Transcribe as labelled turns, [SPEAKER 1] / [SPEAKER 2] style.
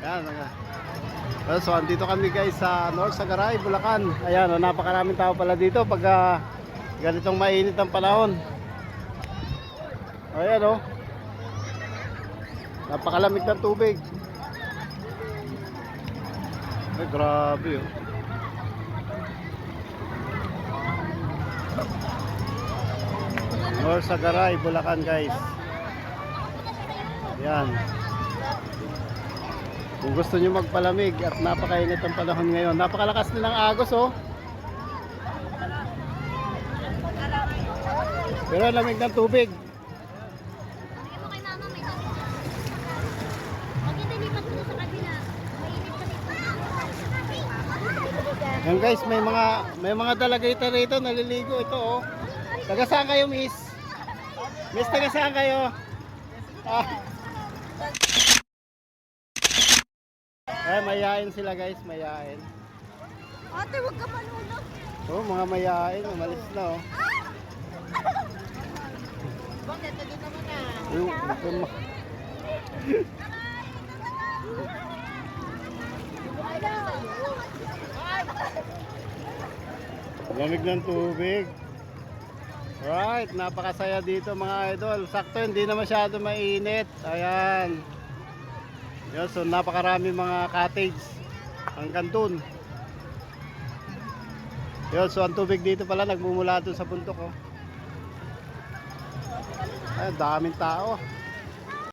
[SPEAKER 1] Ayan, so andito kami guys sa North Sagaray, Bulacan. Ayan, napakaraming tao pala dito pag ganitong mainit ang panahon. Ayan napakalamig ng tubig. Ay, grabe North Sagaray, Bulacan guys. Ayan. Kung gusto nyo magpalamig at napakainit ang panahon ngayon. Napakalakas din ng agos Pero lamig ng tubig. Yan guys, may mga dalagita rito naliligo ito Taga saan kayo, miss? Miss, taga saan kayo? Mayain sila guys, mayain.
[SPEAKER 2] Ate, huwag ka malunod.
[SPEAKER 1] Mga mayain, umalis na
[SPEAKER 2] Bakit? Nagin naman na.
[SPEAKER 1] Lamig ng tubig. Right, napakasaya dito mga idol. Sakto, hindi na masyado mainit. Ayan. Yan, so napakarami mga cottage hanggang dun. Yan, so ang tubig dito pala nagmumula dun sa bundok Ay, daming tao.